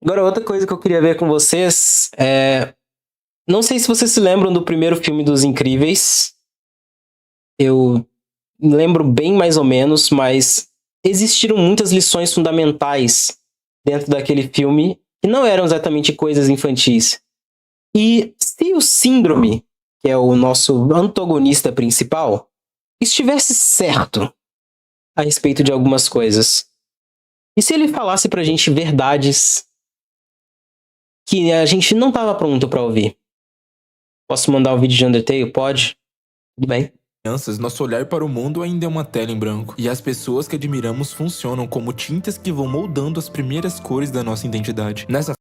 Agora, outra coisa que eu queria ver com vocês é. Não sei se vocês se lembram do primeiro filme dos Incríveis. Eu lembro bem mais ou menos, mas existiram muitas lições fundamentais dentro daquele filme que não eram exatamente coisas infantis. E se o Síndrome, que é o nosso antagonista principal, estivesse certo a respeito de algumas coisas, e se ele falasse pra gente verdades que a gente não estava pronto pra ouvir? Posso mandar o vídeo de Undertale? Pode? Tudo bem. Crianças, nosso olhar para o mundo ainda é uma tela em branco, e as pessoas que admiramos funcionam como tintas que vão moldando as primeiras cores da nossa identidade. Nessa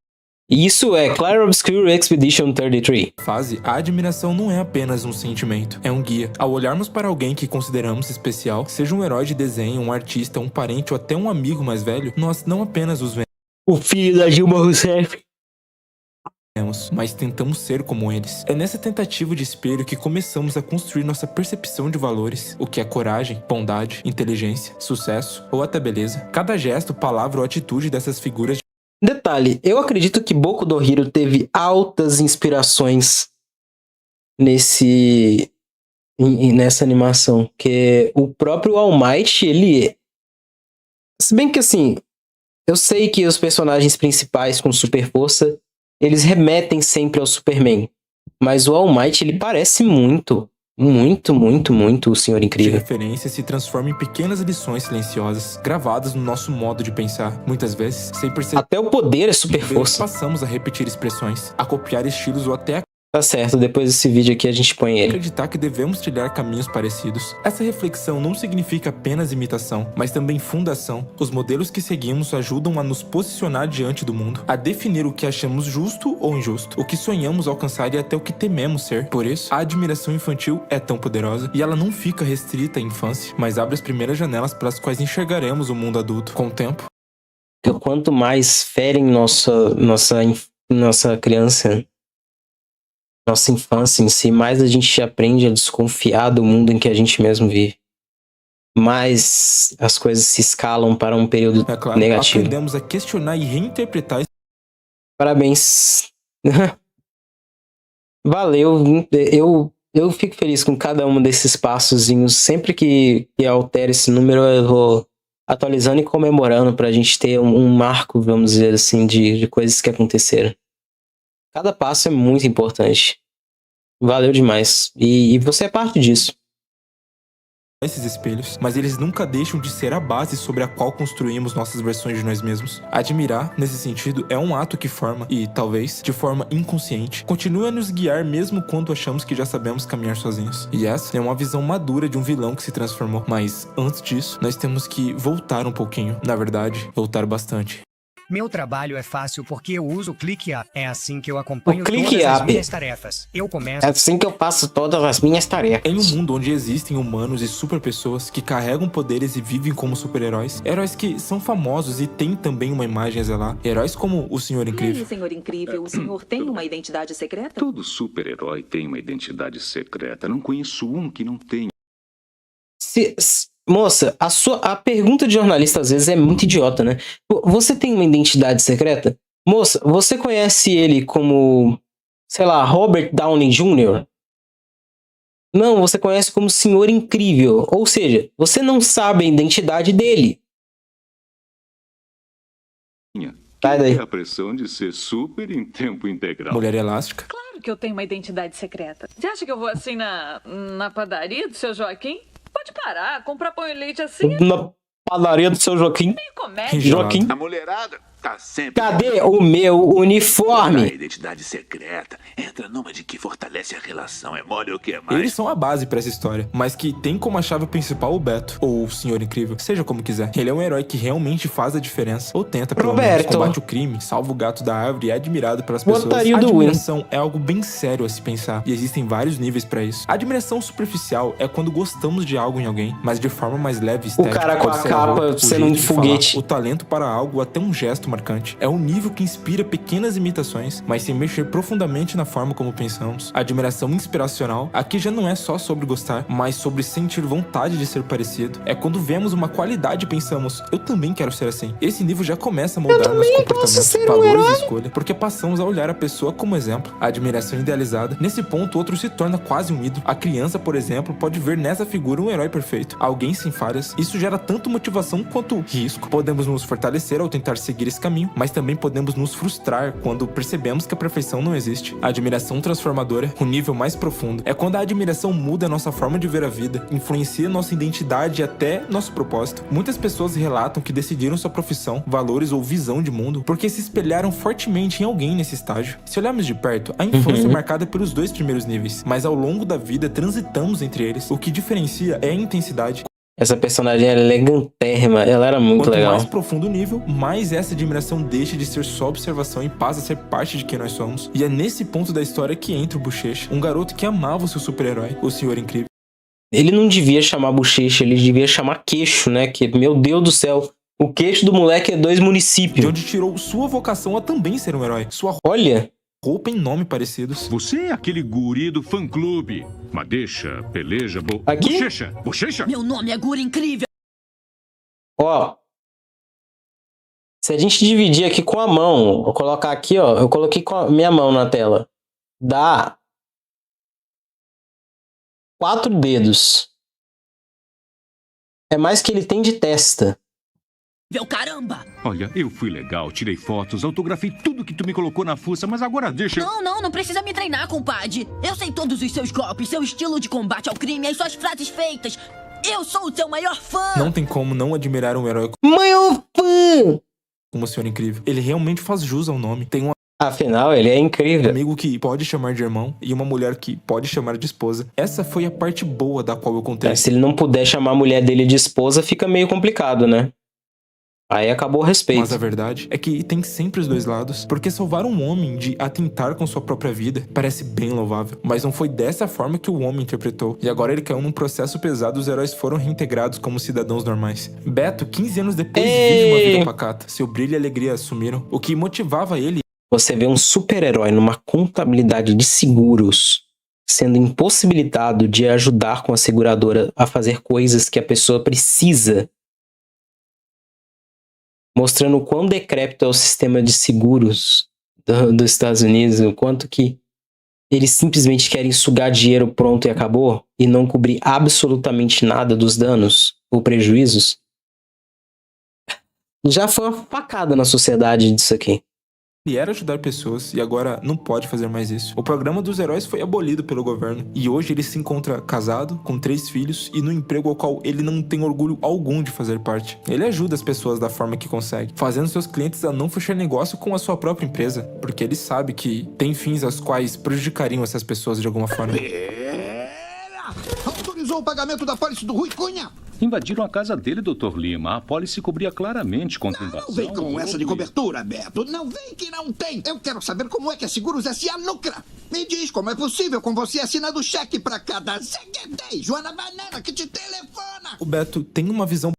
Isso é Clair Obscure Expedition 33. fase, a admiração não é apenas um sentimento, é um guia. Ao olharmos para alguém que consideramos especial, seja um herói de desenho, um artista, um parente ou até um amigo mais velho, nós não apenas os O filho da Dilma Rousseff. vemos, mas tentamos ser como eles. É nessa tentativa de espelho que começamos a construir nossa percepção de valores, o que é coragem, bondade, inteligência, sucesso ou até beleza. Cada gesto, palavra ou atitude dessas figuras Detalhe, eu acredito que Boku no Hero teve altas inspirações nessa animação, que o próprio All Might, ele... Se bem que assim, eu sei que os personagens principais com super força, eles remetem sempre ao Superman, mas o All Might, ele parece muito o Senhor de Incrível. referência se transformam em pequenas lições silenciosas, gravadas no nosso modo de pensar, muitas vezes sem perceber. Até o poder é super força. Passamos a repetir expressões, a copiar estilos ou até Tá certo, depois desse vídeo aqui a gente põe ele. acreditar que devemos trilhar caminhos parecidos. Essa reflexão não significa apenas imitação, mas também fundação. Os modelos que seguimos ajudam a nos posicionar diante do mundo, a definir o que achamos justo ou injusto, o que sonhamos alcançar e até o que tememos ser. Por isso, a admiração infantil é tão poderosa e ela não fica restrita à infância, mas abre as primeiras janelas pelas quais enxergaremos o mundo adulto. Com o tempo, Quanto mais ferem nossa criança, nossa infância em si, mais a gente aprende a desconfiar do mundo em que a gente mesmo vive. Mais as coisas se escalam para um período é claro, negativo. aprendemos a questionar e reinterpretar. Parabéns. Valeu. Eu fico feliz com cada um desses passozinhos. Sempre que altera esse número, eu vou atualizando e comemorando pra gente ter um marco, vamos dizer assim, de coisas que aconteceram. Cada passo é muito importante. Valeu demais. E você é parte disso. Esses espelhos, mas eles nunca deixam de ser a base sobre a qual construímos nossas versões de nós mesmos. Admirar, nesse sentido, é um ato que forma, e talvez, de forma inconsciente, continua a nos guiar mesmo quando achamos que já sabemos caminhar sozinhos. E essa é uma visão madura de um vilão que se transformou. Mas, antes disso, nós temos que voltar um pouquinho. Na verdade, voltar bastante. Meu trabalho é fácil porque eu uso o ClickUp. É assim que eu acompanho O ClickUp. todas as minhas tarefas. Eu começo... É assim que eu faço todas as minhas tarefas. Em um mundo onde existem humanos e superpessoas que carregam poderes e vivem como super-heróis, heróis que são famosos e têm também uma imagem a zelar, heróis como o Senhor E aí, Incrível. Senhor Incrível, o senhor tem uma identidade secreta? Todo super-herói tem uma identidade secreta. Não conheço um que não tenha. Moça, a pergunta de jornalista às vezes é muito idiota, né? Você tem uma identidade secreta? Moça, você conhece ele como, sei lá, Robert Downey Jr.? Não, você conhece como Senhor Incrível. Ou seja, você não sabe a identidade dele. Sai daí. É a pressão de ser super em tempo integral. Mulher Elástica. Claro que eu tenho uma identidade secreta. Você acha que eu vou assim na padaria do seu Joaquim? Pode parar, comprar pão e leite assim Na padaria do seu Joaquim. é comédia. Joaquim. A mulherada tá sempre... Cadê o meu A uniforme? identidade secreta entra numa de que fortalece a relação. É mole ou o que é mais? Eles são a base pra essa história, mas que tem como a chave principal o Beto, ou o Senhor Incrível, seja como quiser. Ele é um herói que realmente faz a diferença, ou tenta pelo menos, Roberto. combate o crime, salva o gato da árvore e é admirado pelas pessoas. Otário A do admiração é algo bem sério a se pensar, e existem vários níveis pra isso. A admiração superficial é quando gostamos de algo em alguém, mas de forma mais leve e estética. cara com Pode a ser capa roupa, o sendo jeito um de falar, foguete. o talento para algo, até um gesto marcante. É um nível que inspira pequenas imitações, mas sem mexer profundamente na forma como pensamos. A admiração inspiracional aqui já não é só sobre gostar, mas sobre sentir vontade de ser parecido. É quando vemos uma qualidade e pensamos, eu também quero ser assim. Esse nível já começa a moldar nosso comportamento, valores e escolha, porque passamos a olhar a pessoa como exemplo. A admiração idealizada, nesse ponto, o outro se torna quase um ídolo. A criança, por exemplo, pode ver nessa figura um herói perfeito, alguém sem falhas. Isso gera tanto motivação quanto risco. Podemos nos fortalecer ao tentar seguir esse caminho, mas também podemos nos frustrar quando percebemos que a perfeição não existe. A admiração transformadora, o nível mais profundo, é quando a admiração muda a nossa forma de ver a vida, influencia nossa identidade e até nosso propósito. Muitas pessoas relatam que decidiram sua profissão, valores ou visão de mundo porque se espelharam fortemente em alguém nesse estágio. Se olharmos de perto, a infância é marcada pelos 2 primeiros níveis, mas ao longo da vida transitamos entre eles. O que diferencia é a intensidade. Essa personagem era elegantérrima, ela era muito Quanto legal. mais profundo o nível, mais essa admiração deixa de ser só observação e passa a ser parte de quem nós somos. E é nesse ponto da história que entra o Bochecha, um garoto que amava o seu super-herói, o Senhor Incrível. Ele não devia chamar Bochecha, ele devia chamar Queixo, né? Que, meu Deus do céu, o queixo do moleque é 2 De municípios. onde tirou sua vocação a também ser um herói. Sua Olha, roupa e nome parecidos. Você é aquele guri do fã-clube. Madeixa, peleja, Aqui? bochecha, bochecha. Meu nome é Guri Incrível. ó. Se a gente dividir aqui com a mão, eu colocar aqui, ó, eu coloquei com a minha mão na tela. Dá 4 dedos. É mais que ele tem de testa. Meu caramba! Olha, eu fui legal, tirei fotos, autografei tudo que tu me colocou na fuça, mas agora deixa... Não precisa me treinar, compadre. Eu sei todos os seus golpes, seu estilo de combate ao crime, as suas frases feitas. Eu sou o seu maior fã! Não tem como não admirar um herói Maior fã! como o Senhor Incrível. Ele realmente faz jus ao nome. Tem um Afinal, ele é incrível. amigo que pode chamar de irmão e uma mulher que pode chamar de esposa. Essa foi a parte boa da qual eu contei. Se ele não puder chamar a mulher dele de esposa, fica meio complicado, né? Aí acabou o respeito. Mas a verdade é que tem sempre os 2 lados, porque salvar um homem de atentar com sua própria vida parece bem louvável, mas não foi dessa forma que o homem interpretou, e agora ele caiu num processo pesado e os heróis foram reintegrados como cidadãos normais. Beto, 15 anos depois, vive uma vida pacata, seu brilho e alegria sumiram, o que motivava ele... Você vê um super-herói numa contabilidade de seguros sendo impossibilitado de ajudar com a seguradora a fazer coisas que a pessoa precisa, mostrando o quão decrépito é o sistema de seguros dos Estados Unidos, o quanto que eles simplesmente querem sugar dinheiro pronto e acabou, e não cobrir absolutamente nada dos danos ou prejuízos. Já foi uma facada na sociedade disso aqui. Ele era ajudar pessoas e agora não pode fazer mais isso. O programa dos heróis foi abolido pelo governo e hoje ele se encontra casado, com 3 filhos e no emprego ao qual ele não tem orgulho algum de fazer parte. Ele ajuda as pessoas da forma que consegue, fazendo seus clientes a não fechar negócio com a sua própria empresa, porque ele sabe que tem fins aos quais prejudicariam essas pessoas de alguma forma. Autorizou o pagamento da pólice do Rui Cunha? Invadiram a casa dele, Dr. Lima. A pólice cobria claramente contra invasão. Não vem com essa de cobertura, Beto. Não vem que não tem. Eu quero saber como é que a Seguros S.A. lucra. Me diz como é possível com você assinando cheque para cada CQD. Joana Banana que te telefona. O Beto tem uma visão...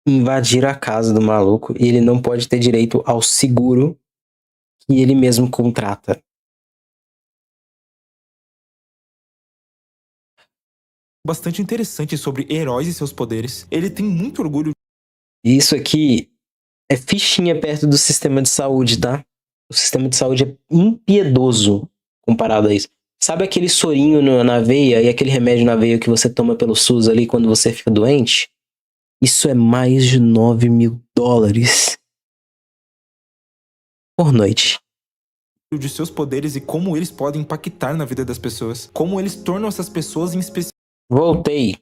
Invadir a casa do maluco e ele não pode ter direito ao seguro que ele mesmo contrata. bastante interessante sobre heróis e seus poderes. Ele tem muito orgulho. Isso aqui é fichinha perto do sistema de saúde, tá? O sistema de saúde é impiedoso comparado a isso. Sabe aquele sorinho na veia e aquele remédio na veia que você toma pelo SUS ali quando você fica doente? Isso é mais de $9.000 por noite. De seus poderes e como eles podem impactar na vida das pessoas. Como eles tornam essas pessoas em especiais. Voltei.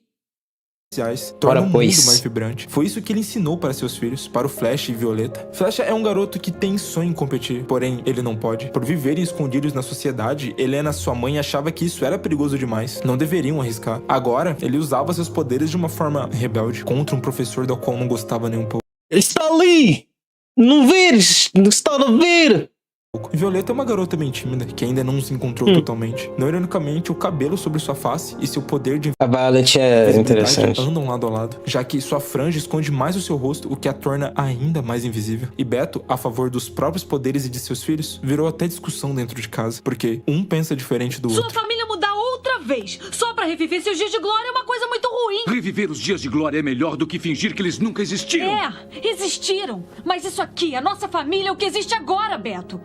Torna o mundo mais vibrante. Foi isso que ele ensinou para seus filhos, para o Flash e Violeta. Flash é um garoto que tem sonho em competir, porém ele não pode. Por viverem escondidos na sociedade, Helena, sua mãe, achava que isso era perigoso demais. Não deveriam arriscar. Agora, ele usava seus poderes de uma forma rebelde, contra um professor do qual não gostava nem um pouco. Ele está ali! Não veres! Não está a ver! Violeta é uma garota bem tímida, que ainda não se encontrou totalmente. Não ironicamente, o cabelo sobre sua face e seu poder de A Violet é interessante. andam lado a lado, já que sua franja esconde mais o seu rosto, o que a torna ainda mais invisível. E Beto, a favor dos próprios poderes e de seus filhos, virou até discussão dentro de casa, porque um pensa diferente do Sua outro. família mudar outra vez, só pra reviver seus dias de glória é uma coisa muito ruim. Reviver os dias de glória é melhor do que fingir que eles nunca existiram. Existiram. Mas isso aqui, a nossa família, é o que existe agora, Beto.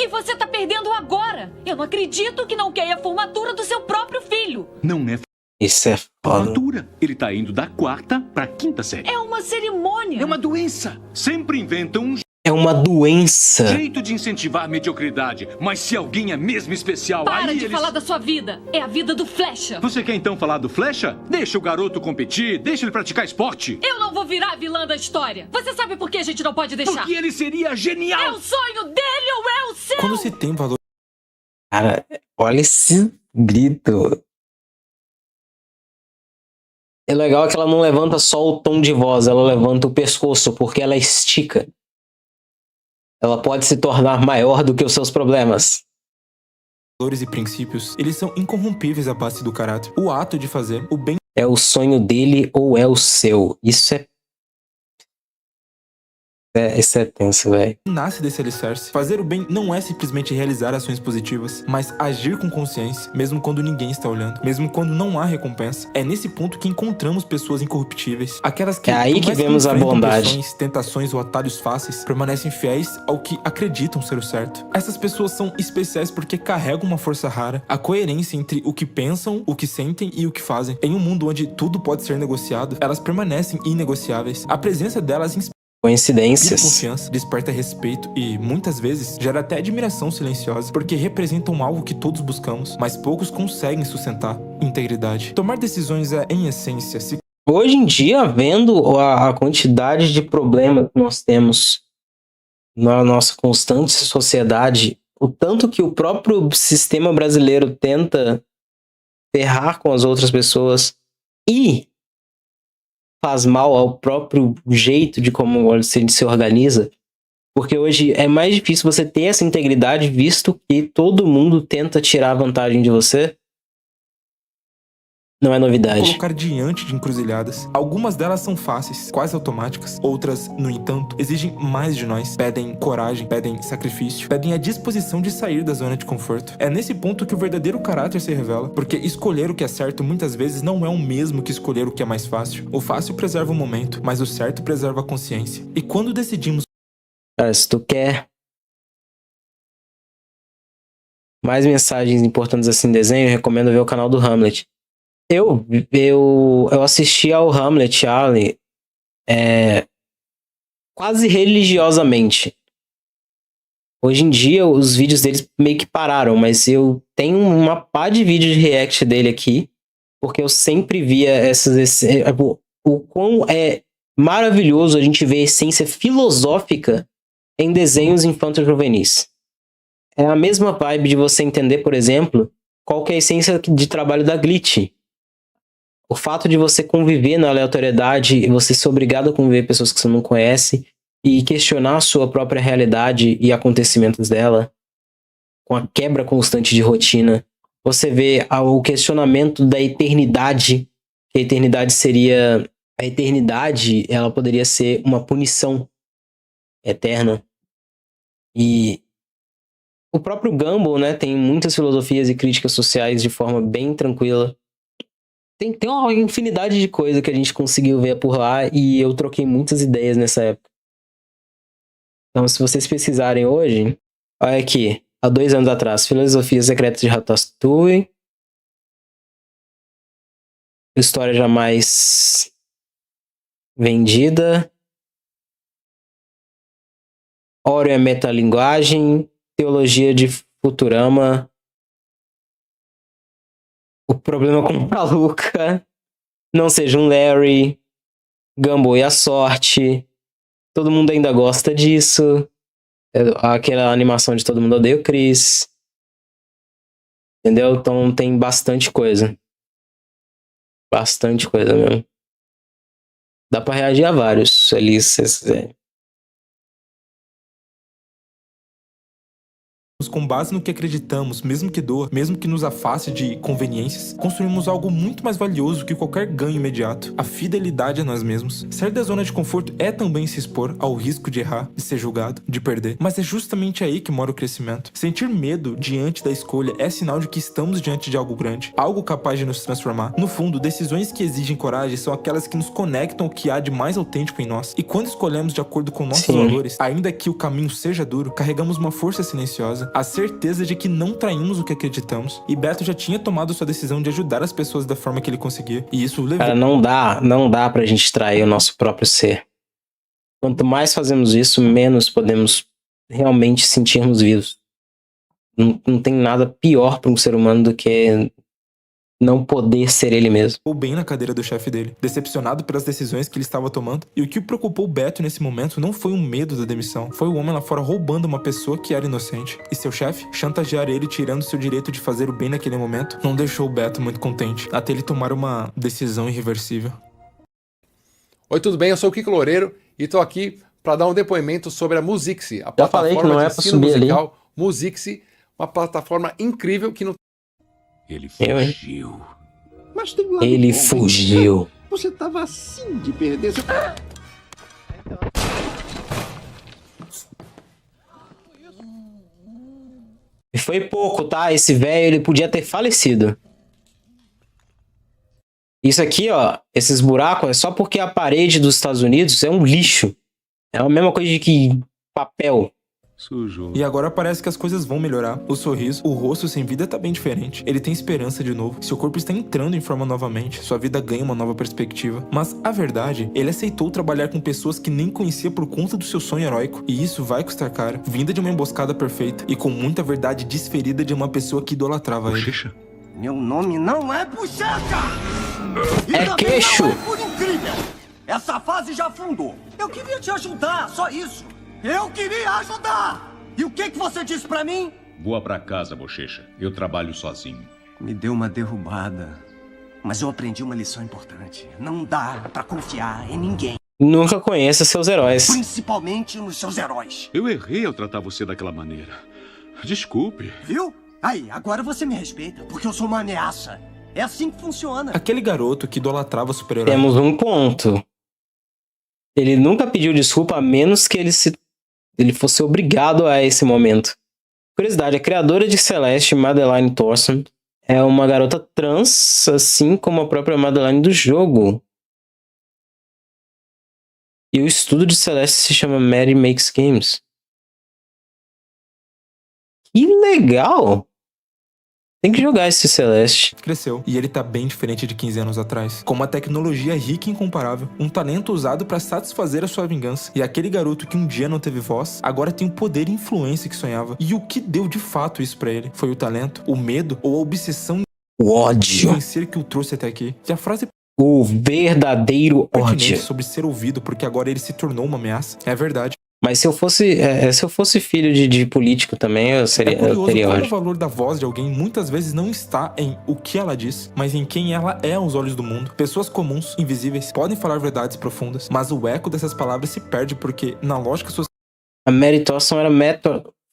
E você tá perdendo agora. Eu não acredito que não quer ir à formatura do seu próprio filho. Não é Isso é foda. formatura. Ele tá indo da 4ª pra 5ª série. É uma cerimônia. É uma doença. Sempre inventam um É uma doença. jeito de incentivar a mediocridade. Mas se alguém é mesmo especial, Para aí de eles... falar da sua vida. É a vida do Flecha. Você quer então falar do Flecha? Deixa o garoto competir, deixa ele praticar esporte. Eu não vou virar a vilã da história. Você sabe por que a gente não pode deixar? Porque ele seria É genial. o sonho dele ou é o seu? Quando se tem valor Cara, olha esse grito. É legal que ela não levanta só o tom de voz, ela levanta o pescoço, porque ela estica. Ela pode se tornar maior do que os seus problemas. valores e princípios, eles são incorrompíveis à base do caráter. O ato de fazer o bem É o sonho dele ou é o seu? Isso é tenso, velho. nasce desse alicerce. Fazer o bem não é simplesmente realizar ações positivas, mas agir com consciência, mesmo quando ninguém está olhando, mesmo quando não há recompensa. É nesse ponto que encontramos pessoas incorruptíveis. Aquelas que, É aí por que mais vemos a enfrentam bondade. pressões, tentações ou atalhos fáceis, permanecem fiéis ao que acreditam ser o certo. Essas pessoas são especiais porque carregam uma força rara, a coerência entre o que pensam, o que sentem e o que fazem. Em um mundo onde tudo pode ser negociado, elas permanecem inegociáveis. A presença delas inspira Coincidências. confiança, desperta respeito e, muitas vezes, gera até admiração silenciosa, porque representam algo que todos buscamos, mas poucos conseguem sustentar: integridade. Tomar decisões é, em essência, se Hoje em dia, vendo a quantidade de problemas que nós temos na nossa constante sociedade, o tanto que o próprio sistema brasileiro tenta ferrar com as outras pessoas e faz mal ao próprio jeito de como você se organiza, porque hoje é mais difícil você ter essa integridade, visto que todo mundo tenta tirar vantagem de você. Não é novidade. colocar diante de encruzilhadas. Algumas delas são fáceis, quase automáticas. Outras, no entanto, exigem mais de nós. Pedem coragem, pedem sacrifício, pedem a disposição de sair da zona de conforto. É nesse ponto que o verdadeiro caráter se revela, porque escolher o que é certo muitas vezes não é o mesmo que escolher o que é mais fácil. O fácil preserva o momento, mas o certo preserva a consciência. E quando decidimos Cara, se tu quer mais mensagens importantes assim em desenho, eu recomendo ver o canal do Hamlet. Eu assisti ao Hamlet, Ali, quase religiosamente. Hoje em dia, os vídeos deles meio que pararam, mas eu tenho uma pá de vídeo de react dele aqui, porque eu sempre via o quão é maravilhoso a gente ver a essência filosófica em desenhos infanto-juvenis. É a mesma vibe de você entender, por exemplo, qual que é a essência de trabalho da Glitch. O fato de você conviver na aleatoriedade, você ser obrigado a conviver com pessoas que você não conhece e questionar a sua própria realidade e acontecimentos dela, com a quebra constante de rotina. Você vê o questionamento da eternidade, que a eternidade seria... A eternidade, ela poderia ser uma punição eterna. E o próprio Gumball, né, tem muitas filosofias e críticas sociais de forma bem tranquila. Tem uma infinidade de coisa que a gente conseguiu ver por lá e eu troquei muitas ideias nessa época. Então, se vocês pesquisarem hoje, olha aqui, há 2 anos atrás, Filosofia Secreta de Ratatouille, História Jamais Vendida, Oreo é Metalinguagem, Teologia de Futurama, O Problema com a Luca, Não Seja um Larry, Gumball e a Sorte, Todo Mundo Ainda Gosta Disso, aquela animação de Todo Mundo Odeia o Chris, entendeu? Então tem bastante coisa. Bastante coisa mesmo. Dá pra reagir a vários ali, se vocês quiserem. agimos com base no que acreditamos, mesmo que doa, mesmo que nos afaste de conveniências, construímos algo muito mais valioso que qualquer ganho imediato: a fidelidade a nós mesmos. Sair da zona de conforto é também se expor ao risco de errar, de ser julgado, de perder. Mas é justamente aí que mora o crescimento. Sentir medo diante da escolha é sinal de que estamos diante de algo grande, algo capaz de nos transformar. No fundo, decisões que exigem coragem são aquelas que nos conectam ao que há de mais autêntico em nós. E quando escolhemos de acordo com nossos valores, ainda que o caminho seja duro, carregamos uma força silenciosa, a certeza de que não traímos o que acreditamos. E Beto já tinha tomado sua decisão de ajudar as pessoas da forma que ele conseguia. E isso levou... Cara, não dá pra gente trair o nosso próprio ser. Quanto mais fazemos isso, menos podemos realmente sentirmos vivos. Não tem nada pior para um ser humano do que não poder ser ele mesmo. Ou bem na cadeira do chefe dele, decepcionado pelas decisões que ele estava tomando. E o que preocupou Beto nesse momento não foi o medo da demissão, foi o homem lá fora roubando uma pessoa que era inocente. E seu chefe, chantagear ele tirando seu direito de fazer o bem naquele momento, não deixou o Beto muito contente, até ele tomar uma decisão irreversível. Oi, tudo bem? Eu sou o Kiko Loureiro e tô aqui para dar um depoimento sobre a Musixi, a plataforma de ensino musical Musixi, uma plataforma incrível que não... Ele fugiu. Mas tem um lado Ele bom, fugiu. Você tava assim de perder seu... E foi pouco, tá? Esse velho, ele podia ter falecido. Isso aqui, ó, esses buracos, é só porque a parede dos Estados Unidos é um lixo. É a mesma coisa de que papel. Sujo. E agora parece que as coisas vão melhorar. O sorriso, o rosto sem vida tá bem diferente. Ele tem esperança de novo. Seu corpo está entrando em forma novamente. Sua vida ganha uma nova perspectiva. Mas a verdade, ele aceitou trabalhar com pessoas que nem conhecia por conta do seu sonho heróico. E isso vai custar caro. Vinda de uma emboscada perfeita e com muita verdade desferida de uma pessoa que idolatrava ele. Meu nome não é Buchecha! É queixo! Não é por incrível! Essa fase já afundou. Eu queria te ajudar, só isso. Eu queria ajudar! E o que você disse pra mim? Voa pra casa, Bochecha. Eu trabalho sozinho. Me deu uma derrubada. Mas eu aprendi uma lição importante. Não dá pra confiar em ninguém. Nunca conheça seus heróis. Principalmente nos seus heróis. Eu errei ao tratar você daquela maneira. Desculpe. Viu? Aí, agora você me respeita, porque eu sou uma ameaça. É assim que funciona. Aquele garoto que idolatrava super-herói. Temos um ponto. Ele nunca pediu desculpa, a menos que ele fosse obrigado a esse momento. Curiosidade, a criadora de Celeste, Madeline Thorson, é uma garota trans, assim como a própria Madeline do jogo. E o estudo de Celeste se chama Mary Makes Games. Que legal! Tem que jogar esse Celeste. Cresceu, e ele tá bem diferente de 15 anos atrás. Com uma tecnologia rica e incomparável, um talento usado pra satisfazer a sua vingança. E aquele garoto que um dia não teve voz, agora tem o poder e influência que sonhava. E o que deu de fato isso pra ele? Foi o talento, o medo ou a obsessão o ódio de vencer que o trouxe até aqui? E a frase o verdadeiro ódio sobre ser ouvido porque agora ele se tornou uma ameaça é verdade. Mas se eu fosse filho de político também, eu teria ódio. O valor da voz de alguém muitas vezes não está em o que ela diz, mas em quem ela é aos olhos do mundo. Pessoas comuns, invisíveis, podem falar verdades profundas, mas o eco dessas palavras se perde porque, na lógica social... A Mary Thorson era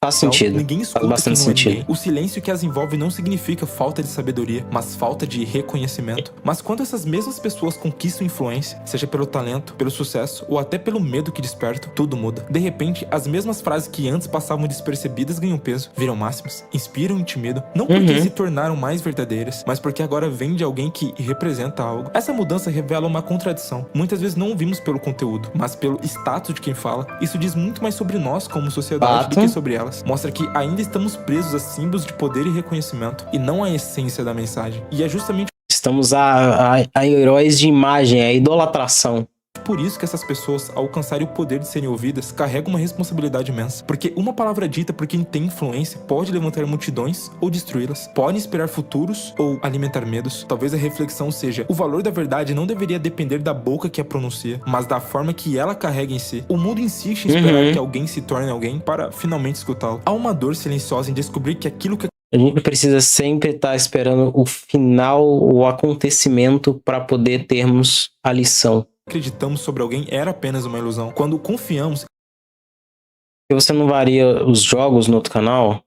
faz sentido. Ninguém escuta, faz bastante sentido. Ninguém. O silêncio que as envolve não significa falta de sabedoria, mas falta de reconhecimento. Mas quando essas mesmas pessoas conquistam influência, seja pelo talento, pelo sucesso ou até pelo medo que despertam, tudo muda. De repente, as mesmas frases que antes passavam despercebidas ganham peso, viram máximas, inspiram e intimidam, não porque se tornaram mais verdadeiras, mas porque agora vem de alguém que representa algo. Essa mudança revela uma contradição. Muitas vezes não ouvimos pelo conteúdo, mas pelo status de quem fala. Isso diz muito mais sobre nós como sociedade do que sobre elas. Mostra que ainda estamos presos a símbolos de poder e reconhecimento, e não a essência da mensagem. E é justamente... Estamos a heróis de imagem, a idolatração. Por isso que essas pessoas, ao alcançarem o poder de serem ouvidas, carregam uma responsabilidade imensa. Porque uma palavra dita por quem tem influência pode levantar multidões ou destruí-las. Pode inspirar futuros ou alimentar medos. Talvez a reflexão seja: o valor da verdade não deveria depender da boca que a pronuncia, mas da forma que ela carrega em si. O mundo insiste em esperar que alguém se torne alguém para finalmente escutá-lo. Há uma dor silenciosa em descobrir que aquilo que... A gente precisa sempre estar esperando o final, o acontecimento, para poder termos a lição. Acreditamos sobre alguém era apenas uma ilusão. Quando confiamos... Se você não varia os jogos no outro canal,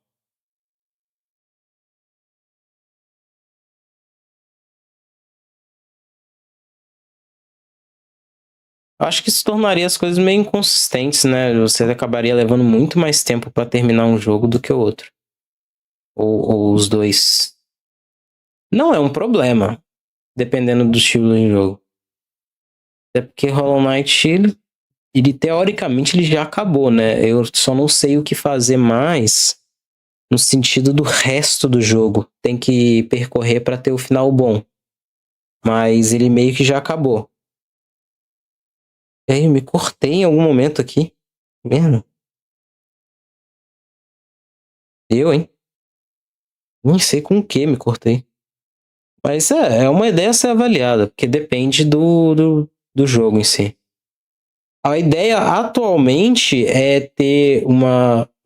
Eu acho que isso tornaria as coisas meio inconsistentes, né? Você acabaria levando muito mais tempo pra terminar um jogo do que o outro. Ou os dois. Não é um problema, dependendo do estilo de jogo. Até porque Hollow Knight, ele teoricamente ele já acabou, né? Eu só não sei o que fazer mais no sentido do resto do jogo. Tem que percorrer pra ter o final bom. Mas ele meio que já acabou. E aí, eu me cortei em algum momento aqui. Mesmo? Hein? Nem sei com o que me cortei. Mas é uma ideia a ser avaliada, porque depende do jogo em si. A ideia atualmente é ter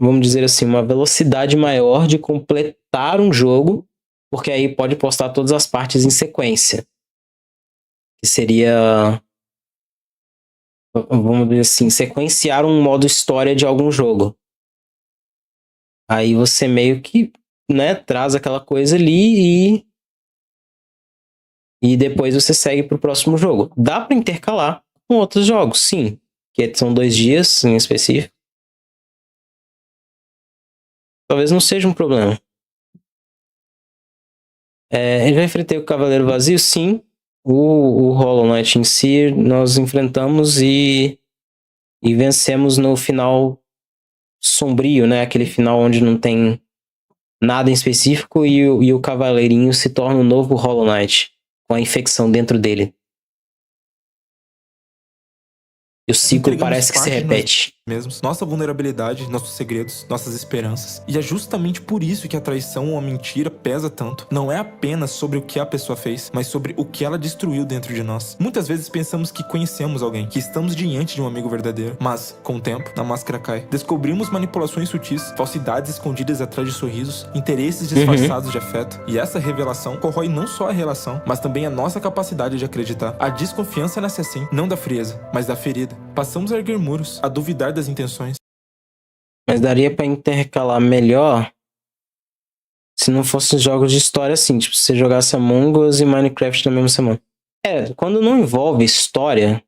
vamos dizer assim, uma velocidade maior de completar um jogo, porque aí pode postar todas as partes em sequência. Que seria, vamos dizer assim, sequenciar um modo história de algum jogo. Aí você meio que, né, traz aquela coisa ali e depois você segue pro próximo jogo. Dá pra intercalar com outros jogos, sim. Que são 2 dias em específico. Talvez não seja um problema. Eu já enfrentei o Cavaleiro Vazio, sim. O Hollow Knight em si, nós enfrentamos e vencemos no final sombrio, né? Aquele final onde não tem nada em específico e o Cavaleirinho se torna um novo Hollow Knight, com a infecção dentro dele. E o ciclo parece que se repete. Mesmos, nossa vulnerabilidade, nossos segredos, nossas esperanças. E é justamente por isso que a traição ou a mentira pesa tanto. Não é apenas sobre o que a pessoa fez, mas sobre o que ela destruiu dentro de nós. Muitas vezes pensamos que conhecemos alguém, que estamos diante de um amigo verdadeiro. Mas, com o tempo, a máscara cai. Descobrimos manipulações sutis, falsidades escondidas atrás de sorrisos, interesses disfarçados de afeto. E essa revelação corrói não só a relação, mas também a nossa capacidade de acreditar. A desconfiança nasce assim, não da frieza, mas da ferida. Passamos a erguer muros, a duvidar das intenções. Mas daria pra intercalar melhor se não fossem jogos de história assim, tipo, se você jogasse Among Us e Minecraft na mesma semana. Quando não envolve história,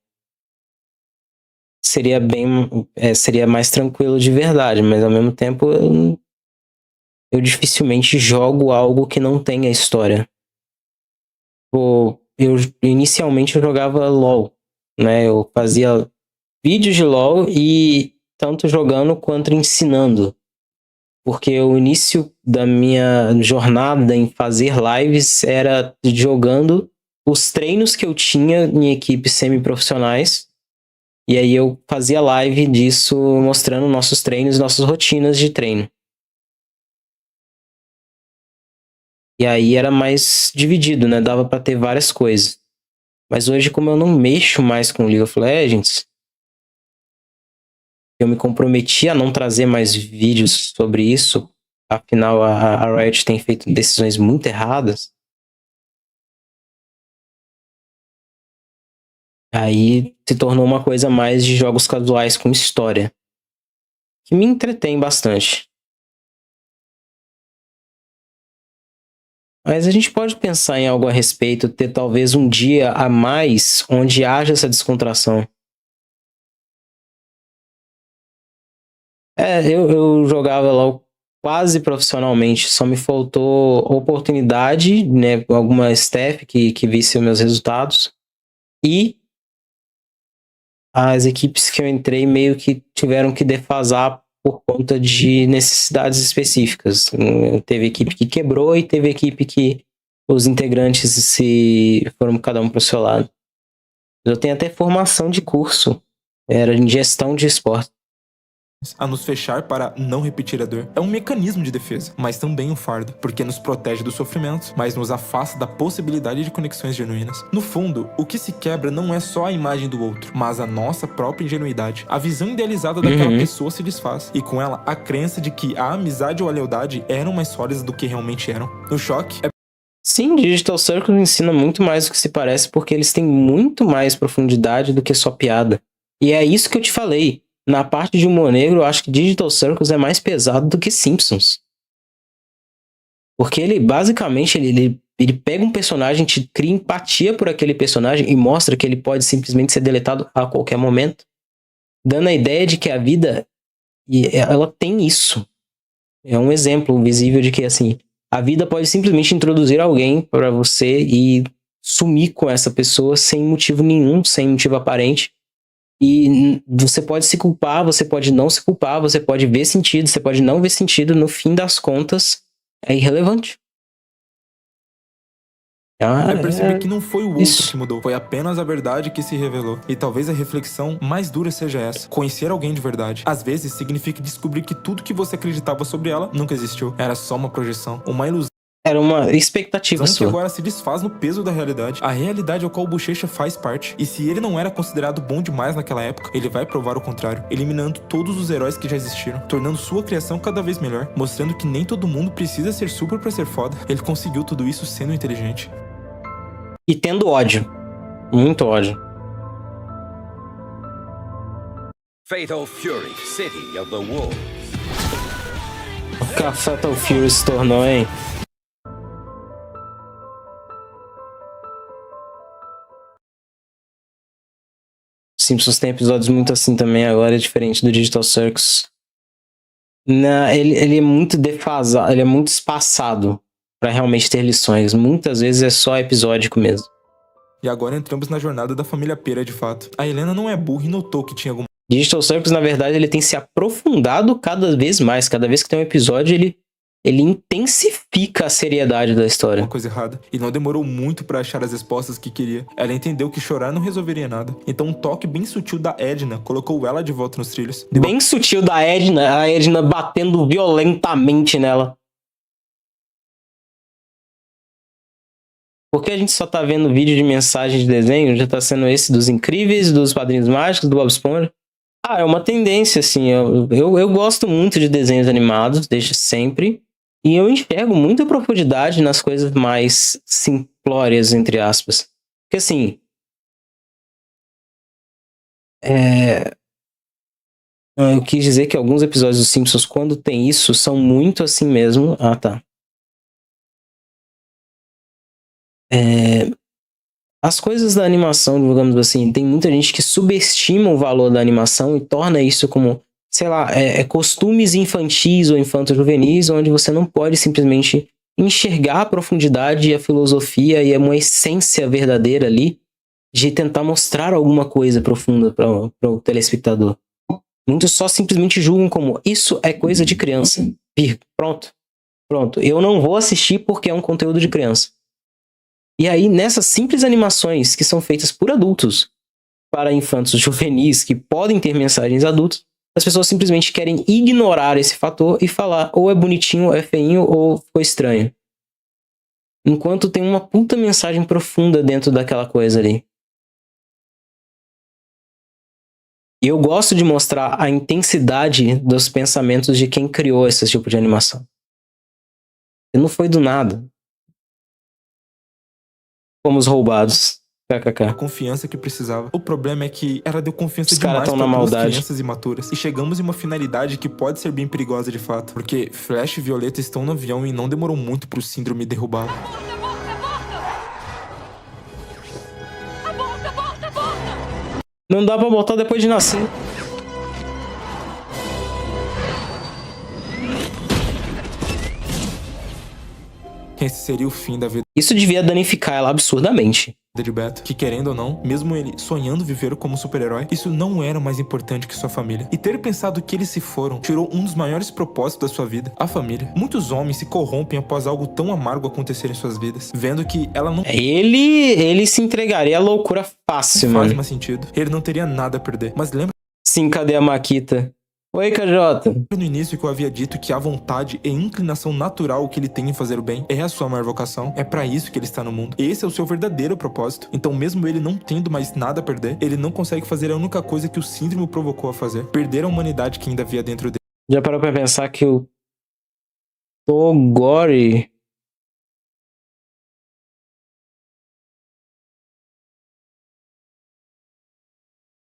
seria seria mais tranquilo de verdade, mas ao mesmo tempo eu dificilmente jogo algo que não tenha história. Inicialmente eu jogava LoL, né? Eu fazia vídeos de LoL e tanto jogando quanto ensinando. Porque o início da minha jornada em fazer lives era jogando os treinos que eu tinha em equipes semi-profissionais. E aí eu fazia live disso, mostrando nossos treinos, nossas rotinas de treino. E aí era mais dividido, né? Dava pra ter várias coisas. Mas hoje, como eu não mexo mais com League of Legends, eu me comprometi a não trazer mais vídeos sobre isso. Afinal, a Riot tem feito decisões muito erradas. Aí se tornou uma coisa mais de jogos casuais com história, que me entretém bastante. Mas a gente pode pensar em algo a respeito, ter talvez um dia a mais onde haja essa descontração. Eu jogava lá quase profissionalmente, só me faltou oportunidade, né, alguma staff que visse os meus resultados, e as equipes que eu entrei meio que tiveram que defasar por conta de necessidades específicas. Teve equipe que quebrou e teve equipe que os integrantes foram cada um para o seu lado. Eu tenho até formação de curso, era em gestão de esporte. A nos fechar para não repetir a dor. É um mecanismo de defesa, mas também um fardo, porque nos protege do sofrimento, mas nos afasta da possibilidade de conexões genuínas. No fundo, o que se quebra não é só a imagem do outro, mas a nossa própria ingenuidade. A visão idealizada daquela pessoa se desfaz, e com ela a crença de que a amizade ou a lealdade eram mais sólidas do que realmente eram. O choque é... Sim, Digital Circus ensina muito mais do que se parece, porque eles têm muito mais profundidade do que só piada. E é isso que eu te falei. Na parte de humor negro, eu acho que Digital Circus é mais pesado do que Simpsons. Porque ele, basicamente, ele Ele pega um personagem, te cria empatia por aquele personagem e mostra que ele pode simplesmente ser deletado a qualquer momento, dando a ideia de que a vida, ela tem isso. É um exemplo visível de que, assim, a vida pode simplesmente introduzir alguém para você e sumir com essa pessoa sem motivo nenhum, sem motivo aparente. E você pode se culpar, você pode não se culpar, você pode ver sentido, você pode não ver sentido. No fim das contas, é irrelevante. Eu percebi que não foi o outro que mudou, foi apenas a verdade que se revelou. E talvez a reflexão mais dura seja essa: conhecer alguém de verdade. Às vezes significa descobrir que tudo que você acreditava sobre ela nunca existiu. Era só uma projeção, uma ilusão. Era uma expectativa sua. Que agora se desfaz no peso da realidade. A realidade ao qual o Bochecha faz parte. E se ele não era considerado bom demais naquela época, ele vai provar o contrário, eliminando todos os heróis que já existiram, tornando sua criação cada vez melhor, mostrando que nem todo mundo precisa ser super pra ser foda. Ele conseguiu tudo isso sendo inteligente. E tendo ódio. Muito ódio. Fatal Fury, City of the Wolves. O que a Fatal Fury se tornou, hein? Simpsons tem episódios muito assim também, agora é diferente do Digital Circus. Ele é muito defasado, ele é muito espaçado pra realmente ter lições. Muitas vezes é só episódico mesmo. E agora entramos na jornada da família Pera de fato. A Helena não é burra e notou que tinha alguma... Digital Circus, na verdade, ele tem se aprofundado cada vez mais. Cada vez que tem um episódio, ele intensifica a seriedade da história. Uma coisa errada. E não demorou muito pra achar as respostas que queria. Ela entendeu que chorar não resolveria nada. Então um toque bem sutil da Edna colocou ela de volta nos trilhos. Bem sutil da Edna, a Edna batendo violentamente nela. Porque a gente só tá vendo vídeo de mensagem de desenho, já tá sendo esse dos Incríveis, dos Padrinhos Mágicos, do Bob Esponja. É uma tendência, assim. Eu gosto muito de desenhos animados, desde sempre. E eu enxergo muita profundidade nas coisas mais simplórias, entre aspas. Porque, assim... Eu quis dizer que alguns episódios dos Simpsons, quando tem isso, são muito assim mesmo. Ah, tá. As coisas da animação, digamos assim, tem muita gente que subestima o valor da animação e torna isso como, sei lá, costumes infantis ou infanto-juvenis, onde você não pode simplesmente enxergar a profundidade e a filosofia e uma essência verdadeira ali de tentar mostrar alguma coisa profunda para o telespectador. Muitos só simplesmente julgam como, isso é coisa de criança. Pronto. Eu não vou assistir porque é um conteúdo de criança. E aí, nessas simples animações que são feitas por adultos para infantos juvenis que podem ter mensagens adultas, as pessoas simplesmente querem ignorar esse fator e falar ou é bonitinho, ou é feinho, ou ficou estranho. Enquanto tem uma puta mensagem profunda dentro daquela coisa ali. E eu gosto de mostrar a intensidade dos pensamentos de quem criou esse tipo de animação. E não foi do nada. Fomos roubados. KKK. A confiança que precisava. O problema é que ela deu confiança Os caras demais tão na para maldade. crianças imaturas. E chegamos em uma finalidade que pode ser bem perigosa de fato. Porque Flash e Violeta estão no avião e não demorou muito pro síndrome derrubá-lo. Não dá pra botar depois de nascer. Esse seria o fim da vida Isso devia danificar ela absurdamente. de Beto, que querendo ou não, mesmo ele sonhando viver como super-herói, isso não era mais importante que sua família. E ter pensado que eles se foram, tirou um dos maiores propósitos da sua vida, a família. Muitos homens se corrompem após algo tão amargo acontecer em suas vidas, vendo que ela não... Ele se entregaria à loucura fácil, faz mano. mais sentido. Ele não teria nada a perder. Mas lembra... Sim, cadê a Maquita? Oi, KJ. No início que eu havia dito que a vontade e inclinação natural que ele tem em fazer o bem é a sua maior vocação. É pra isso que ele está no mundo. Esse é o seu verdadeiro propósito. Então mesmo ele não tendo mais nada a perder, ele não consegue fazer a única coisa que o síndrome o provocou a fazer. Perder a humanidade que ainda havia dentro dele. Já parou pra pensar que o Togori...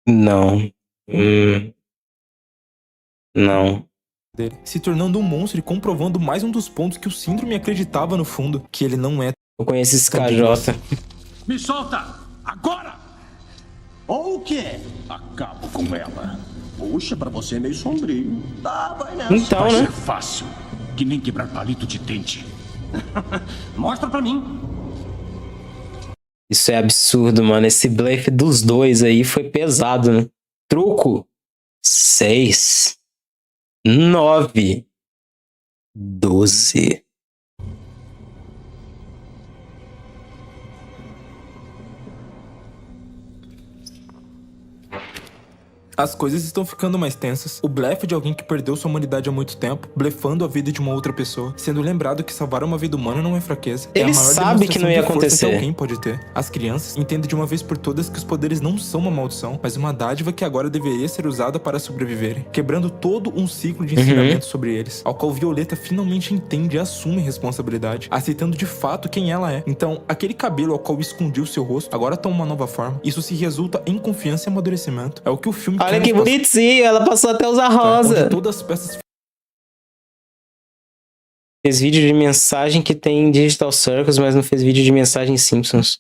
Não. Não. Dele, se tornando um monstro e comprovando mais um dos pontos que o síndrome acreditava no fundo, que ele não é. Eu conheço esse KJ. Me solta! Agora! Ou o quê? Acabo com ela. Puxa, pra você é meio sombrio. Tá, vai nessa. Então, Vai né? ser fácil. Que nem quebrar palito de dente. Mostra pra mim. Isso é absurdo, mano. Esse blefe dos dois aí foi pesado, né? Truco. 6. 9. 12. As coisas estão ficando mais tensas. O blefe de alguém que perdeu sua humanidade há muito tempo, blefando a vida de uma outra pessoa, sendo lembrado que salvar uma vida humana não é fraqueza. Ele é a maior sabe que não ia demonstração de força acontecer. que alguém pode ter. As crianças entendem de uma vez por todas que os poderes não são uma maldição, mas uma dádiva que agora deveria ser usada para sobreviverem, quebrando todo um ciclo de ensinamento sobre eles, ao qual Violeta finalmente entende e assume responsabilidade, aceitando de fato quem ela é. Então, aquele cabelo ao qual escondia o seu rosto agora toma uma nova forma. Isso se resulta em confiança e amadurecimento. É o que o filme Olha quer que nos passar. bonitinho, ela passou até a usar rosa. Onde todas as peças Fez vídeo de mensagem que tem Digital Circus, mas não fez vídeo de mensagem Simpsons.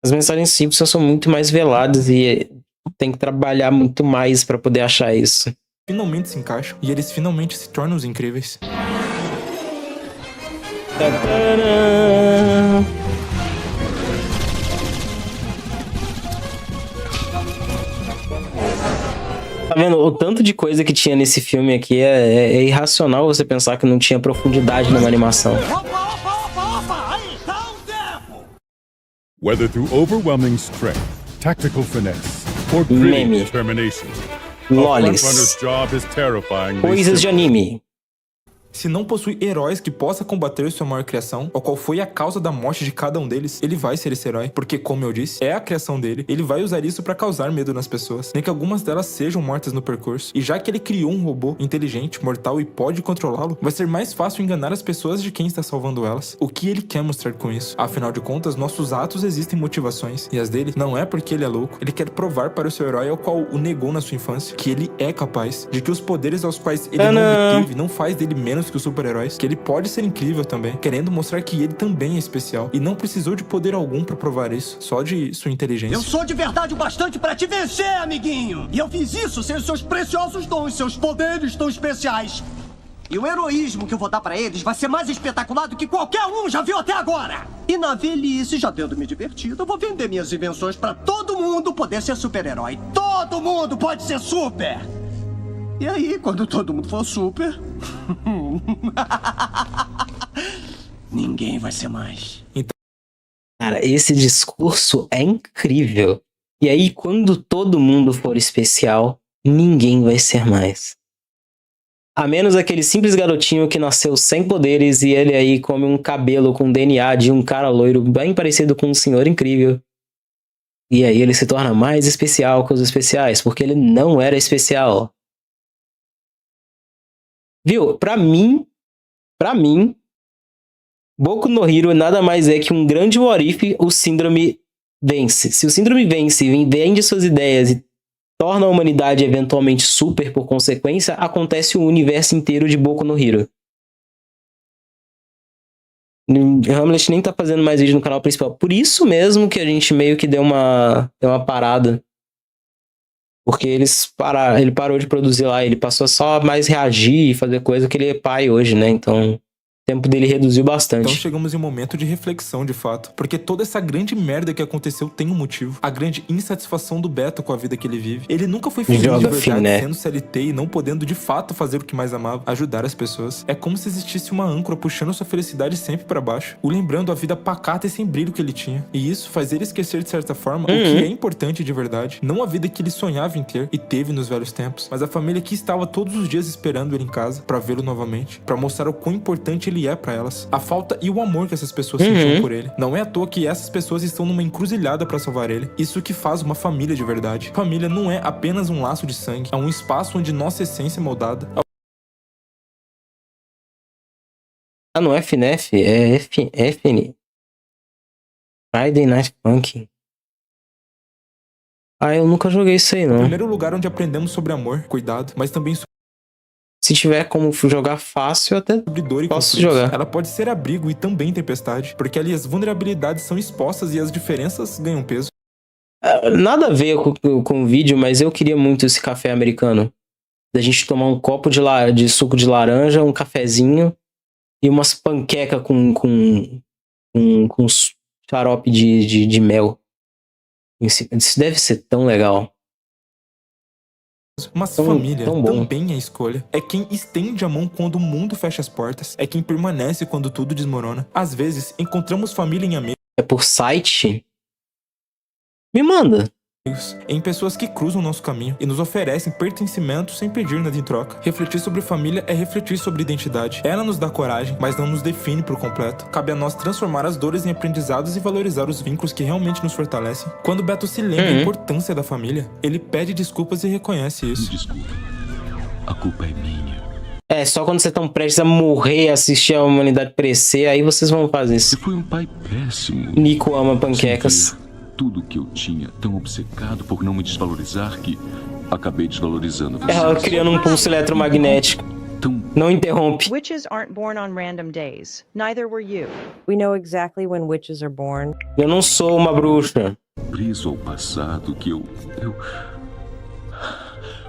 As mensagens Simpsons são muito mais veladas e tem que trabalhar muito mais pra poder achar isso. finalmente se encaixam e eles finalmente se tornam os incríveis. Tá vendo? O tanto de coisa que tinha nesse filme aqui é irracional você pensar que não tinha profundidade numa animação. Whether through overwhelming strength, tactical finesse, or gritty determination, Lolis. a frontrunner's job is terrifyingly Coisas de anime. Se não possui heróis que possa combater sua maior criação, ou qual foi a causa da morte de cada um deles, ele vai ser esse herói, porque, como eu disse, é a criação dele. Ele vai usar isso pra causar medo nas pessoas, nem que algumas delas sejam mortas no percurso. E já que ele criou um robô inteligente, mortal e pode controlá-lo, vai ser mais fácil enganar as pessoas de quem está salvando elas. O que ele quer mostrar com isso? Afinal de contas, nossos atos existem motivações, e as dele não é porque ele é louco. Ele quer provar para o seu herói ao qual o negou na sua infância, que ele é capaz, de que os poderes aos quais ele não obteve não faz dele menos que os super-heróis, que ele pode ser incrível também, querendo mostrar que ele também é especial, e não precisou de poder algum pra provar isso, só de sua inteligência. Eu sou de verdade o bastante pra te vencer, amiguinho! E eu fiz isso sem os seus preciosos dons, seus poderes tão especiais. E o heroísmo que eu vou dar pra eles vai ser mais espetacular do que qualquer um já viu até agora! E na velhice, já tendo me divertido, eu vou vender minhas invenções pra todo mundo poder ser super-herói. Todo mundo pode ser super! E aí, quando todo mundo for super... ninguém vai ser mais. Cara, esse discurso é incrível. E aí, quando todo mundo for especial, ninguém vai ser mais. A menos aquele simples garotinho que nasceu sem poderes e ele aí come um cabelo com DNA de um cara loiro bem parecido com um senhor incrível. E aí ele se torna mais especial que os especiais, porque ele não era especial. Viu? Pra mim, Boku no Hero nada mais é que um grande what if o síndrome vence. Se o síndrome vence e vende suas ideias e torna a humanidade eventualmente super por consequência, acontece o universo inteiro de Boku no Hero. Hamlet nem tá fazendo mais vídeo no canal principal. Por isso mesmo que a gente meio que deu uma parada. Porque ele parou de produzir lá, ele passou só a mais reagir e fazer coisa que ele é pai hoje, né? Então, o tempo dele reduziu bastante. Então chegamos em um momento de reflexão, de fato. Porque toda essa grande merda que aconteceu tem um motivo. A grande insatisfação do Beto com a vida que ele vive. Ele nunca foi feliz de verdade, né? sendo CLT e não podendo de fato fazer o que mais amava, ajudar as pessoas. É como se existisse uma âncora puxando sua felicidade sempre pra baixo, o lembrando a vida pacata e sem brilho que ele tinha. E isso faz ele esquecer de certa forma o que é importante de verdade. Não a vida que ele sonhava em ter e teve nos velhos tempos, mas a família que estava todos os dias esperando ele em casa pra vê-lo novamente, pra mostrar o quão importante ele é pra elas. A falta e o amor que essas pessoas sentiam por ele. Não é à toa que essas pessoas estão numa encruzilhada pra salvar ele. Isso que faz uma família de verdade. Família não é apenas um laço de sangue, é um espaço onde nossa essência é moldada. Ah, não é FNF, é FN. Friday Night Funkin'. Ah, eu nunca joguei isso aí, não. O primeiro lugar onde aprendemos sobre amor, cuidado, mas também Se tiver como jogar fácil, eu até posso jogar. Ela pode ser abrigo e também tempestade, porque ali as vulnerabilidades são expostas e as diferenças ganham peso. Nada a ver com o vídeo, mas eu queria muito esse café americano. Da gente tomar um copo de suco de laranja, um cafezinho e umas panquecas com xarope de mel. Isso deve ser tão legal. Mas família também é escolha. É quem estende a mão quando o mundo fecha as portas. É quem permanece quando tudo desmorona. Às vezes, encontramos família em amigos. É por site? Me manda. Em pessoas que cruzam nosso caminho e nos oferecem pertencimento sem pedir nada em troca. Refletir sobre família é refletir sobre identidade. Ela nos dá coragem, mas não nos define por completo. Cabe a nós transformar as dores em aprendizados e valorizar os vínculos que realmente nos fortalecem. Quando Beto se lembra da importância da família, ele pede desculpas e reconhece isso. Desculpa. A culpa é minha. Só quando vocês estão prestes a morrer, assistir a humanidade crescer, aí vocês vão fazer isso. Eu fui um pai péssimo. Nico ama panquecas. Tudo que eu tinha, tão obcecado por não me desvalorizar que acabei desvalorizando vocês. Ela criando um pulso eletromagnético. Não interrompe. Witches aren't born on random days. Neither were you. We know exactly when witches are born. Eu não sou uma bruxa. Preso ao passado que eu...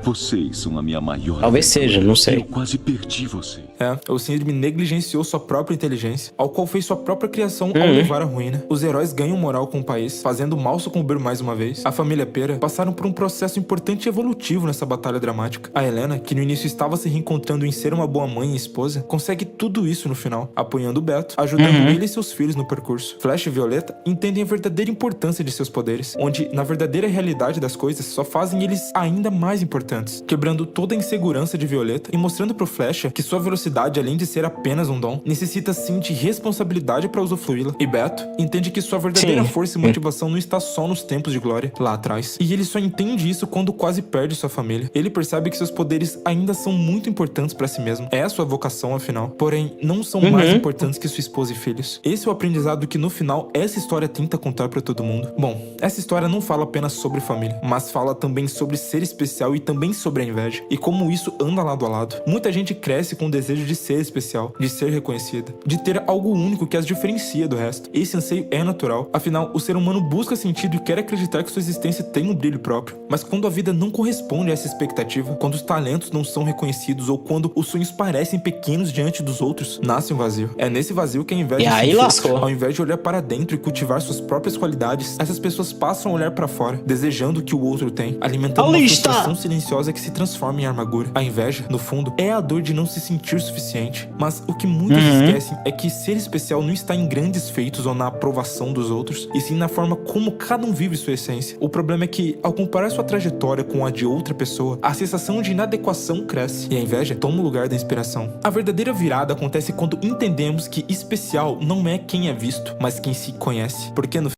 Vocês são a minha maior... Talvez seja, não sei. Eu quase perdi vocês. O síndrome negligenciou sua própria inteligência, ao qual fez sua própria criação ao levar à ruína. Os heróis ganham moral com o país, fazendo o mal sucumbir mais uma vez. A família Pera passaram por um processo importante e evolutivo nessa batalha dramática. A Helena, que no início estava se reencontrando em ser uma boa mãe e esposa, consegue tudo isso no final, apoiando o Beto, ajudando ele e seus filhos no percurso. Flash e Violeta entendem a verdadeira importância de seus poderes, onde, na verdadeira realidade das coisas, só fazem eles ainda mais importantes, quebrando toda a insegurança de Violeta e mostrando pro Flash que sua velocidade, além de ser apenas um dom, necessita sim de responsabilidade para usufruí-la. E Beto entende que sua verdadeira força e motivação não está só nos tempos de glória, lá atrás. E ele só entende isso quando quase perde sua família. Ele percebe que seus poderes ainda são muito importantes para si mesmo. É a sua vocação, afinal. Porém, não são mais importantes que sua esposa e filhos. Esse é o aprendizado que, no final, essa história tenta contar para todo mundo. Bom, essa história não fala apenas sobre família, mas fala também sobre ser especial e também sobre a inveja. E como isso anda lado a lado. Muita gente cresce com o desejo de ser especial, de ser reconhecida, de ter algo único que as diferencia do resto. Esse anseio é natural, afinal, o ser humano busca sentido e quer acreditar que sua existência tem um brilho próprio. Mas quando a vida não corresponde a essa expectativa, quando os talentos não são reconhecidos ou quando os sonhos parecem pequenos diante dos outros, nasce um vazio. É nesse vazio que a inveja se infiltra. Ao invés de olhar para dentro e cultivar suas próprias qualidades, essas pessoas passam a olhar para fora, desejando o que o outro tem, alimentando uma frustração silenciosa que se transforma em amargura. A inveja, no fundo, é a dor de não se sentir suficiente. Mas o que muitos esquecem é que ser especial não está em grandes feitos ou na aprovação dos outros, e sim na forma como cada um vive sua essência. O problema é que, ao comparar sua trajetória com a de outra pessoa, a sensação de inadequação cresce, e a inveja toma o lugar da inspiração. A verdadeira virada acontece quando entendemos que especial não é quem é visto, mas quem se conhece. Porque no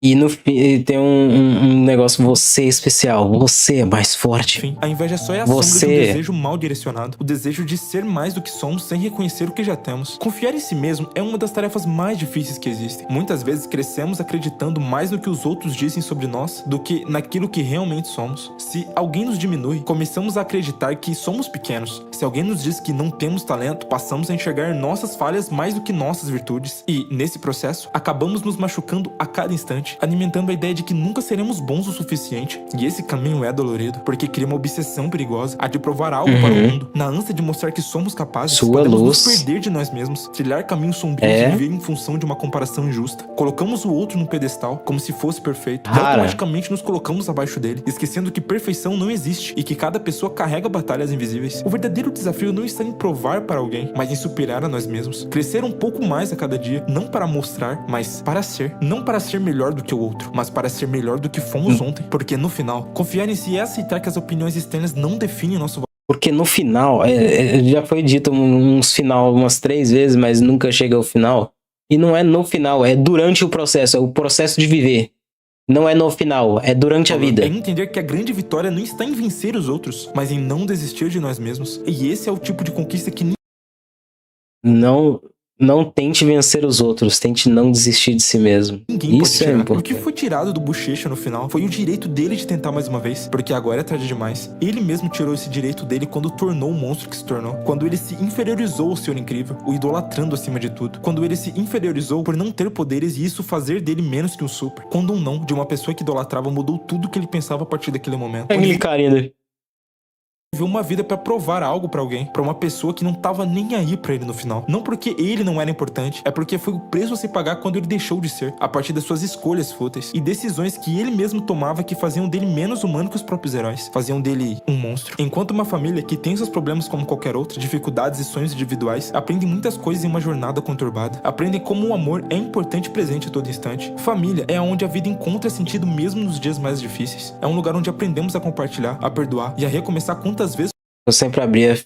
E tem um negócio, você é especial, você é mais forte. Enfim, a inveja só é a sombra de um desejo mal direcionado. O desejo de ser mais do que somos sem reconhecer o que já temos. Confiar em si mesmo é uma das tarefas mais difíceis que existem. Muitas vezes crescemos acreditando mais no que os outros dizem sobre nós do que naquilo que realmente somos. Se alguém nos diminui, começamos a acreditar que somos pequenos. Se alguém nos diz que não temos talento, passamos a enxergar nossas falhas mais do que nossas virtudes. E, nesse processo, acabamos nos machucando a cada instante, alimentando a ideia de que nunca seremos bons o suficiente. E esse caminho é dolorido, porque cria uma obsessão perigosa, a de provar algo para o mundo. Na ânsia de mostrar que somos capazes, podemos nos perder de nós mesmos, trilhar caminhos sombrios e viver em função de uma comparação injusta. Colocamos o outro no pedestal, como se fosse perfeito, e automaticamente nos colocamos abaixo dele, esquecendo que perfeição não existe e que cada pessoa carrega batalhas invisíveis. O verdadeiro desafio não está em provar para alguém, mas em superar a nós mesmos. Crescer um pouco mais a cada dia, não para mostrar, mas para ser. Não para ser melhor do que o outro, mas para ser melhor do que fomos ontem. Porque no final, confiar em si é aceitar que as opiniões externas não definem nosso valor. Porque no final, já foi dito umas 3 vezes, mas nunca chega ao final. E não é no final, é durante o processo, é o processo de viver. Não é no final, é durante a vida. É entender que a grande vitória não está em vencer os outros, mas em não desistir de nós mesmos. E esse é o tipo de conquista que... Não Não tente vencer os outros, tente não desistir de si mesmo. Ninguém Isso é importante. O que foi tirado do Bochecha no final foi o direito dele de tentar mais uma vez, porque agora é tarde demais. Ele mesmo tirou esse direito dele quando tornou o monstro que se tornou. Quando ele se inferiorizou ao Senhor Incrível, o idolatrando acima de tudo. Quando ele se inferiorizou por não ter poderes e isso fazer dele menos que um super. Quando um não de uma pessoa que idolatrava mudou tudo que ele pensava a partir daquele momento. É aquele carinha dele. Viveu uma vida pra provar algo pra alguém, pra uma pessoa que não tava nem aí pra ele no final. Não porque ele não era importante, é porque foi o preço a se pagar quando ele deixou de ser, a partir das suas escolhas fúteis e decisões que ele mesmo tomava que faziam dele menos humano que os próprios heróis, faziam dele um monstro. Enquanto uma família que tem seus problemas como qualquer outra, dificuldades e sonhos individuais, aprende muitas coisas em uma jornada conturbada. Aprendem como o amor é importante e presente a todo instante. Família é onde a vida encontra sentido mesmo nos dias mais difíceis. É um lugar onde aprendemos a compartilhar, a perdoar e a recomeçar quantas vezes eu sempre abria...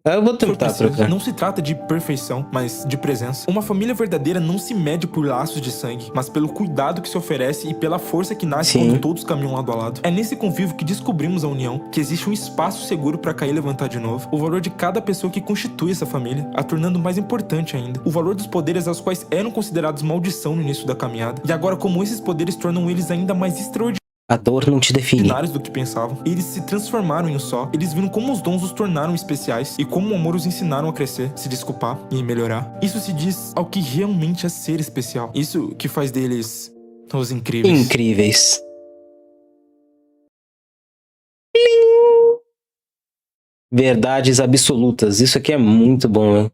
Eu vou tentar trocar. Não se trata de perfeição, mas de presença. Uma família verdadeira não se mede por laços de sangue, mas pelo cuidado que se oferece e pela força que nasce quando todos caminham lado a lado. É nesse convívio que descobrimos a união, que existe um espaço seguro para cair e levantar de novo. O valor de cada pessoa que constitui essa família, a tornando mais importante ainda. O valor dos poderes aos quais eram considerados maldição no início da caminhada. E agora como esses poderes tornam eles ainda mais extraordinários. A dor não te define. Do que pensavam. Eles se transformaram em um só. Eles viram como os dons os tornaram especiais e como o amor os ensinaram a crescer, se desculpar e melhorar. Isso se diz ao que realmente é ser especial. Isso que faz deles os incríveis. Incríveis. Verdades absolutas. Isso aqui é muito bom, né?